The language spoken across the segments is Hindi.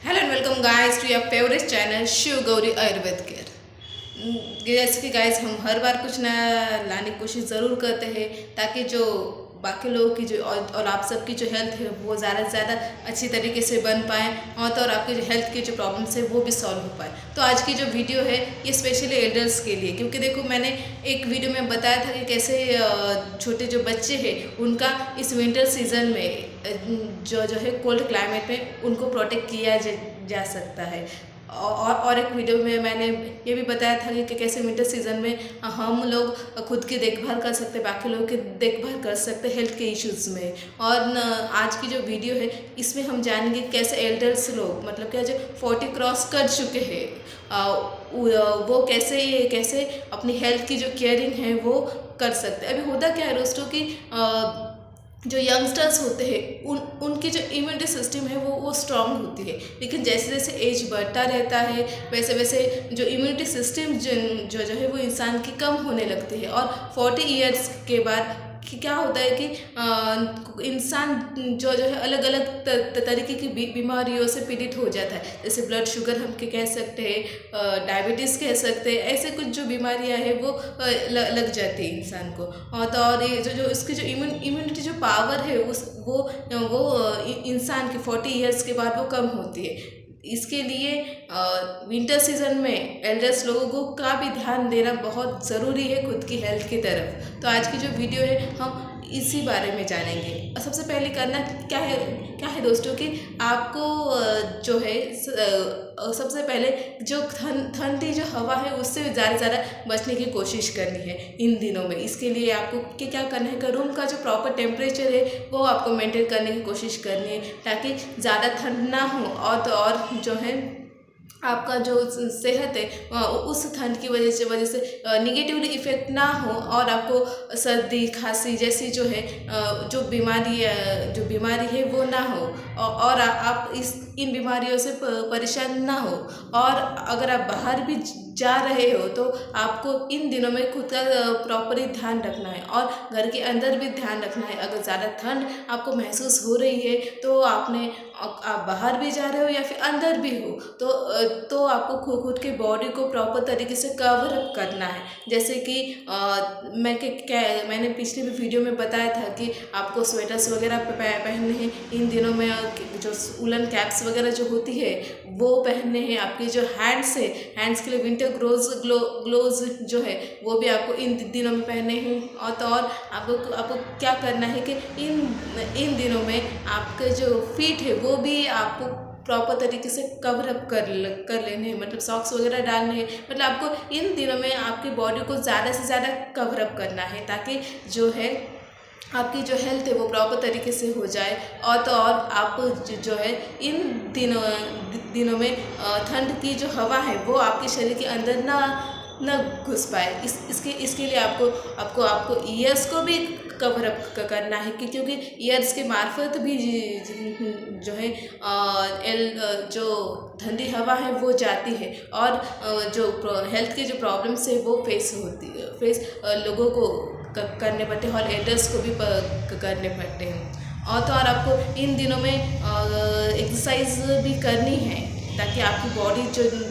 Hello and welcome guys to your favourite channel Shiv Gauri Ayurveda care. जैसे कि गाइस हम हर बार कुछ नया लाने की कोशिश ज़रूर करते हैं ताकि जो बाकी लोगों की जो और आप सबकी जो हेल्थ है वो ज़्यादा से ज़्यादा अच्छी तरीके से बन पाए और आपके जो हेल्थ के जो प्रॉब्लम्स है वो भी सॉल्व हो पाए। तो आज की जो वीडियो है ये स्पेशली एल्डर्स के लिए, क्योंकि देखो मैंने एक वीडियो में बताया था कि कैसे छोटे जो बच्चे हैं उनका इस विंटर सीजन में जो है कोल्ड क्लाइमेट में उनको प्रोटेक्ट किया जा सकता है। और एक वीडियो में मैंने ये भी बताया था कि कैसे विंटर सीजन में हम लोग खुद की देखभाल कर सकते, बाकी लोगों की देखभाल कर सकते हेल्थ के इश्यूज़ में। और आज की जो वीडियो है इसमें हम जानेंगे कैसे एल्डर्स लोग, मतलब क्या, जो 40 क्रॉस कर चुके हैं वो कैसे कैसे अपनी हेल्थ की जो केयरिंग है वो कर सकते हैं। अभी होता क्या है दोस्तों कि जो यंगस्टर्स होते हैं उनकी जो इम्यूनिटी सिस्टम है वो स्ट्रांग होती है, लेकिन जैसे जैसे एज बढ़ता रहता है वैसे वैसे जो इम्यूनिटी सिस्टम जो है वो इंसान की कम होने लगती है। और 40 इयर्स के बाद कि क्या होता है कि इंसान जो है अलग अलग तरीके की बीमारियों से पीड़ित हो जाता है। जैसे ब्लड शुगर हम कह सकते हैं, डायबिटीज़ कह सकते हैं, ऐसे कुछ जो बीमारियां हैं वो लग जाती है इंसान को। और ये जो इसकी जो इम्यूनिटी जो पावर है वो इंसान के 40 इयर्स के बाद वो कम होती है। इसके लिए विंटर सीजन में एल्डर्स लोगों को का भी ध्यान देना बहुत ज़रूरी है खुद की हेल्थ की तरफ। तो आज की जो वीडियो है हम इसी बारे में जानेंगे। और सबसे पहले करना क्या है दोस्तों कि आपको जो है सबसे पहले जो ठंडी जो हवा है उससे ज़्यादा से ज़्यादा बचने की कोशिश करनी है इन दिनों में। इसके लिए आपको क्या करना है कि रूम का जो प्रॉपर टेम्परेचर है वो आपको मेंटेन करने की कोशिश करनी है ताकि ज़्यादा ठंड ना हो। और जो है आपका जो सेहत है उस ठंड की वजह से निगेटिवली इफ़ेक्ट ना हो और आपको सर्दी खांसी जैसी जो है जो बीमारी है वो ना हो और आप इन बीमारियों से परेशान ना हो। और अगर आप बाहर भी जा रहे हो तो आपको इन दिनों में खुद का प्रॉपरली ध्यान रखना है और घर के अंदर भी ध्यान रखना है। अगर ज़्यादा ठंड आपको महसूस हो रही है तो आप बाहर भी जा रहे हो या फिर अंदर भी हो तो आपको खुद के बॉडी को प्रॉपर तरीके से कवर अप करना है। जैसे कि मैंने पिछले भी वीडियो में बताया था कि आपको स्वेटर्स वगैरह पहनने हैं इन दिनों में, जो उलन कैप्स वगैरह जो होती है वो पहनने हैं। आपके जो हैंड्स के लिए विंटर ग्लोव्स जो है वो भी आपको इन दिनों में पहनने हैं। और आपको क्या करना है कि इन दिनों में आपके जो फीट है वो भी आपको प्रॉपर तरीके से कवर अप कर लेने हैं, मतलब सॉक्स वगैरह डालने हैं। मतलब आपको इन दिनों में आपकी बॉडी को ज़्यादा से ज़्यादा कवर अप करना है ताकि जो है आपकी जो हेल्थ है वो प्रॉपर तरीके से हो जाए। और आप जो है इन दिनों में ठंड की जो हवा है वो आपके शरीर के अंदर ना घुस पाए। इसके लिए आपको ईयर्स को भी कवर अप करना है क्योंकि ईयर्स के मार्फत भी जो है जो ठंडी हवा है वो जाती है और जो हेल्थ के जो प्रॉब्लम्स है वो फेस लोगों को करने पड़ते हैं और एल्डर्स को भी करने पड़ते हैं। और आपको इन दिनों में एक्सरसाइज भी करनी है ताकि आपकी बॉडी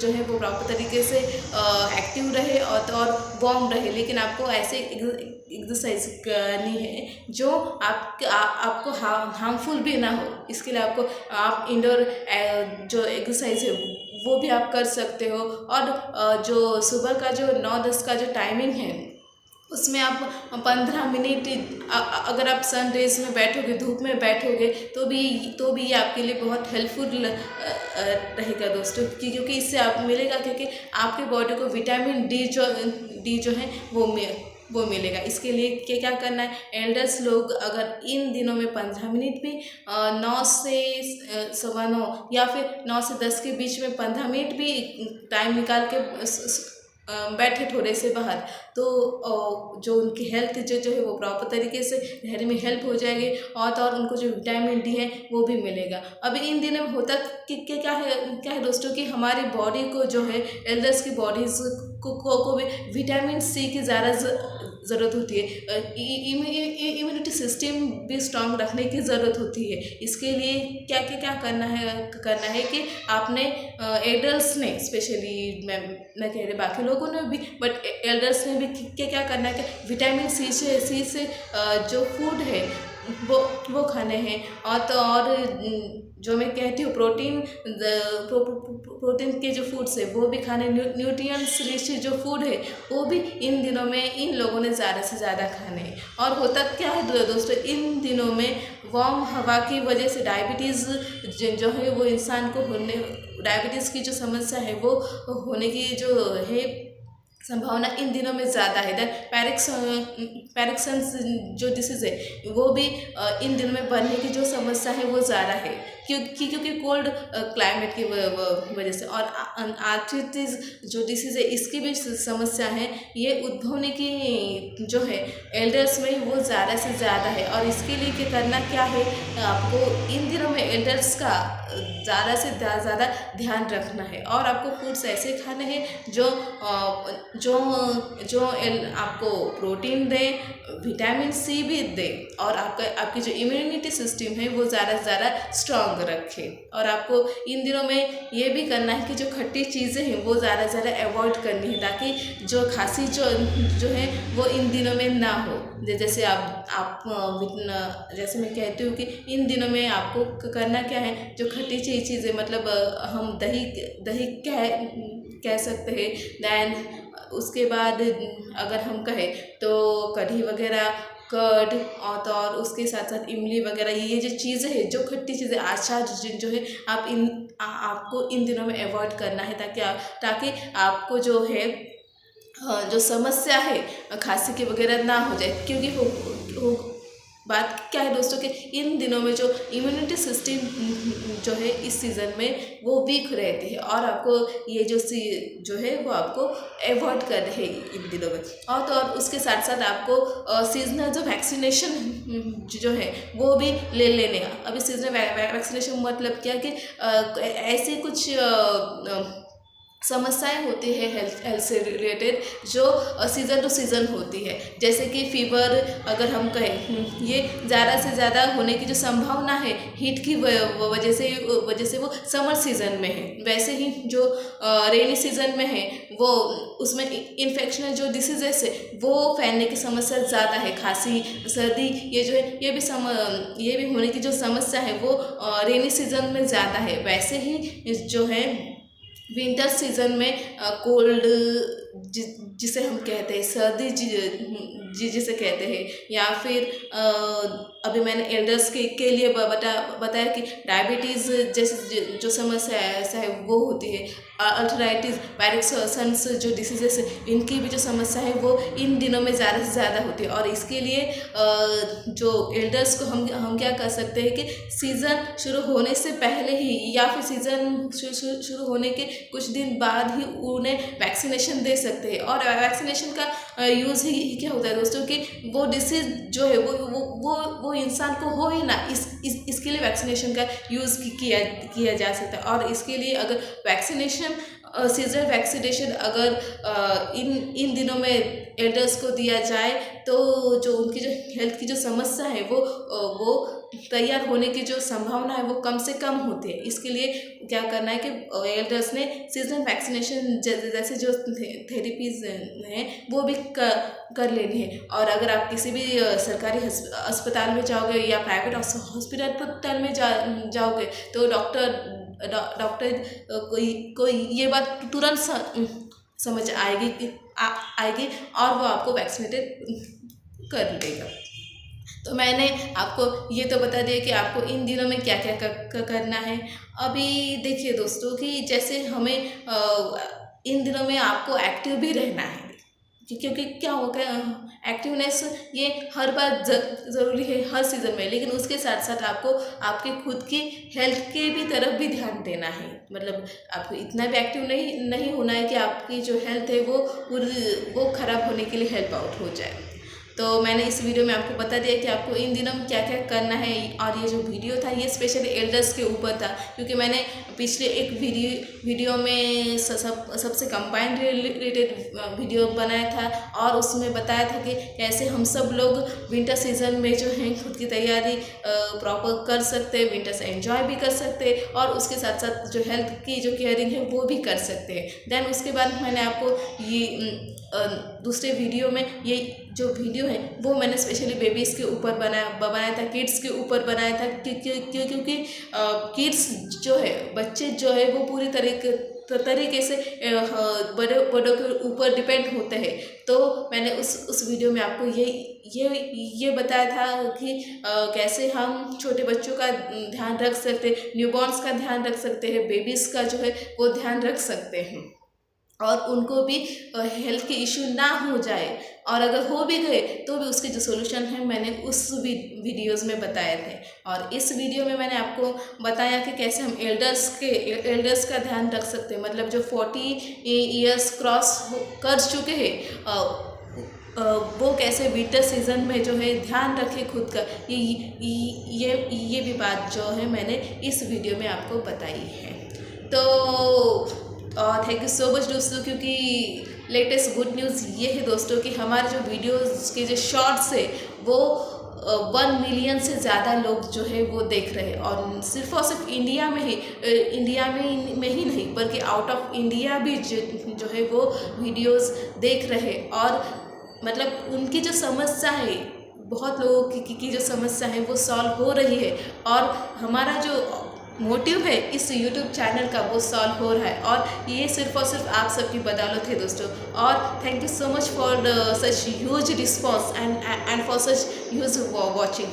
जो है वो प्रॉपर तरीके से एक्टिव रहे और वार्म रहे। लेकिन आपको ऐसे एक्सरसाइज करनी है जो आपको हार्मफुल भी ना हो। इसके लिए आप इंडोर जो एक्सरसाइज है वो भी आप कर सकते हो। और जो सुबह का जो 9-10 का जो टाइमिंग है उसमें आप 15 मिनट अगर आप सन रेज में बैठोगे, धूप में बैठोगे तो भी ये आपके लिए बहुत हेल्पफुल रहेगा दोस्तों, क्योंकि इससे आप मिलेगा क्योंकि आपके बॉडी को विटामिन डी जो है वो मिलेगा। इसके लिए क्या करना है, एल्डर्स लोग अगर इन दिनों में 15 मिनट भी 9 से 9:15 या फिर 9 से 10 के बीच में 15 मिनट भी टाइम निकाल के बैठे थोड़े से बाहर, तो जो उनकी हेल्थ जो है वो प्रॉपर तरीके से रहने में हेल्प हो जाएगी और उनको जो विटामिन डी है वो भी मिलेगा। अभी इन दिनों में होता कि क्या है दोस्तों कि हमारी बॉडी को जो है एल्डर्स की बॉडीज को भी विटामिन सी की ज़रूरत होती है। इम्यूनिटी सिस्टम भी स्ट्रांग रखने की ज़रूरत होती है। इसके लिए क्या करना है कि आपने एडल्ट्स ने, स्पेशली मैं कह रही बाकी लोगों ने भी, बट एल्डर्स ने भी क्या करना है कि विटामिन सी से जो फूड है वो खाने हैं। और जो मैं कहती हूँ प्रोटीन के जो फूड्स है वो भी खाने, न्यूट्रिएंट्स रिच जो फूड है वो भी इन दिनों में इन लोगों ने ज़्यादा से ज़्यादा खाने हैं। और होता क्या है दोस्तों, इन दिनों में वार्म हवा की वजह से डायबिटीज़ जो है वो इंसान को डायबिटीज़ की जो समस्या है वो होने की जो है संभावना इन दिनों में ज़्यादा है। दैन पैरिक्सन्स जो डिसीज़ है वो भी इन दिनों में बढ़ने की जो समस्या है वो ज़्यादा है, क्योंकि कोल्ड क्लाइमेट की वजह से। और आर्थराइटिस जो डिसीज़ है इसकी भी समस्या है, ये उद्भवने की जो है एल्डर्स में वो ज़्यादा से ज़्यादा है। और इसके लिए करना क्या है, आपको इन दिनों में एल्डर्स का ज़्यादा से ज़्यादा ध्यान रखना है। और आपको फूड्स ऐसे खाने हैं जो आपको प्रोटीन दे, विटामिन सी भी दे, और आपकी जो इम्यूनिटी सिस्टम है वो ज़्यादा से ज़्यादा स्ट्रांग रखे। और आपको इन दिनों में ये भी करना है कि जो खट्टी चीज़ें हैं वो ज़्यादा से ज़्यादा अवॉइड करनी है, ताकि जो खांसी जो है वो इन दिनों में ना हो। जैसे जैसे मैं कहती हूँ कि इन दिनों में आपको करना क्या है, जो खट्टी चीज़ें, मतलब हम दही कह सकते हैं। दैन उसके बाद अगर हम कहें तो कढ़ी वगैरह, कर्ड, और उसके साथ साथ इमली वगैरह, ये जो चीज़ें हैं, जो खट्टी चीज़ें, अचार जो है आपको इन दिनों में अवॉइड करना है, ताकि आपको जो है जो समस्या है खांसी की वगैरह ना हो जाए। क्योंकि बात क्या है दोस्तों कि इन दिनों में जो इम्यूनिटी सिस्टम जो है इस सीज़न में वो वीक रहती है, और आपको ये जो है वो आपको अवॉइड करना है इन दिनों में। और तो और उसके साथ साथ आपको सीजनल जो वैक्सीनेशन जो है वो भी ले लेने हैं। अभी सीजनल वैक्सीनेशन मतलब क्या कि ऐसी कुछ समस्याएं होती है हेल्थ से रिलेटेड, जो सीज़न टू सीज़न होती है। जैसे कि फीवर अगर हम कहें, ये ज़्यादा से ज़्यादा होने की जो संभावना है हीट की वजह से वो समर सीज़न में है। वैसे ही जो रेनी सीज़न में है वो उसमें इन्फेक्शनल जो डिसीजेस है वो फैलने की समस्या ज़्यादा है। खांसी, सर्दी, ये जो है ये भी होने की जो समस्या है वो रेनी सीज़न में ज़्यादा है। वैसे ही जो है विंटर सीज़न में कोल्ड जिसे हम कहते हैं, सर्दी जिसे कहते हैं, या फिर अभी मैंने एल्डर्स के लिए बताया कि डायबिटीज़ जैसे जो समस्या है वो होती है। अल्थराइटिस, पैरिक्सन्स जो डिसीजेस है इनकी भी जो समस्या है वो इन दिनों में ज़्यादा से ज़्यादा होती है। और इसके लिए जो एल्डर्स को हम क्या कर सकते हैं कि सीज़न शुरू होने से पहले ही, या फिर सीज़न शुरू होने के कुछ दिन बाद ही उन्हें वैक्सीनेशन दे सकते हैं। और वैक्सीनेशन का यूज़ ही क्या होता है दोस्तों कि वो डिसीज़ जो है वो इंसान को हो ही ना, इसके लिए वैक्सीनेशन का यूज़ किया जा सकता है। और इसके लिए अगर वैक्सीनेशन, सीजनल वैक्सीनेशन अगर इन दिनों में एल्डर्स को दिया जाए तो जो उनकी जो हेल्थ की जो समस्या है वो तैयार होने की जो संभावना है वो कम से कम होती है। इसके लिए क्या करना है कि एल्डर्स ने सीजनल वैक्सीनेशन जैसे जो थेरेपीज हैं वो भी कर लेनी है। और अगर आप किसी भी सरकारी अस्पताल में जाओगे या प्राइवेट हॉस्पिटल में जाओगे तो डॉक्टर को ये बात तुरंत समझ आएगी और वो आपको वैक्सीनेटेड कर देगा। तो मैंने आपको ये तो बता दिया कि आपको इन दिनों में क्या क्या करना है। अभी देखिए दोस्तों कि जैसे हमें इन दिनों में आपको एक्टिव भी रहना है, क्योंकि क्या होगा, एक्टिवनेस ये हर बार ज़रूरी है हर सीज़न में, लेकिन उसके साथ साथ आपको आपके खुद की हेल्थ के भी तरफ भी ध्यान देना है। मतलब आपको इतना भी एक्टिव नहीं होना है कि आपकी जो हेल्थ है वो ख़राब होने के लिए हेल्प आउट हो जाए। तो मैंने इस वीडियो में आपको बता दिया कि आपको इन दिनों क्या क्या करना है। और ये जो वीडियो था ये स्पेशली एल्डर्स के ऊपर था, क्योंकि मैंने पिछले एक वीडियो में सबसे कंबाइंड रिलेटेड वीडियो बनाया था और उसमें बताया था कि कैसे हम सब लोग विंटर सीजन में जो है खुद की तैयारी प्रॉपर कर सकते हैं, विंटर से एंजॉय भी कर सकते हैं और उसके साथ साथ जो हेल्थ की जो केयरिंग है वो भी कर सकते हैं। देन उसके बाद मैंने आपको ये दूसरे वीडियो में ये जो वीडियो है वो मैंने स्पेशली बेबीज़ के ऊपर बनाया था, किड्स के ऊपर बनाया था, क्योंकि किड्स जो है, बच्चे जो है वो पूरी तरीके से बड़ों के ऊपर डिपेंड होते हैं। तो मैंने उस वीडियो में आपको ये बताया था कि कैसे हम छोटे बच्चों का ध्यान रख सकते हैं, न्यूबॉर्न्स का ध्यान रख सकते हैं, बेबीज़ का जो है वो ध्यान रख सकते हैं और उनको भी हेल्थ के इश्यू ना हो जाए, और अगर हो भी गए तो भी उसके जो सोल्यूशन है मैंने उस वीडियोज़ में बताए थे। और इस वीडियो में मैंने आपको बताया कि कैसे हम एल्डर्स का ध्यान रख सकते हैं, मतलब जो 40 ईयर्स क्रॉस कर चुके हैं वो कैसे विंटर सीजन में जो है ध्यान रखे खुद का। ये भी बात जो है मैंने इस वीडियो में आपको बताई है। तो थैंक यू सो मच दोस्तों, क्योंकि लेटेस्ट गुड न्यूज़ ये है दोस्तों कि हमारे जो वीडियोस के जो शॉर्ट्स है वो 1 मिलियन से ज़्यादा लोग जो है वो देख रहे हैं, और सिर्फ इंडिया में ही नहीं बल्कि आउट ऑफ इंडिया भी जो है वो वीडियोस देख रहे हैं। और मतलब उनकी जो समस्या है, बहुत लोगों की जो समस्या है वो सॉल्व हो रही है, और हमारा जो मोटिव है इस YouTube चैनल का वो सॉल्व हो रहा है, और ये सिर्फ आप सबकी बदौलत है दोस्तों। और thank you so much for such huge response and for such huge watching.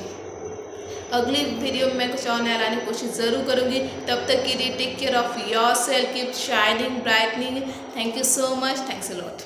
अगली वीडियो में मैं कुछ और नया लाने की कोशिश ज़रूर करूँगी। तब तक के लिए take care of your self, keep shining brightening. Thank you so much, thanks a lot.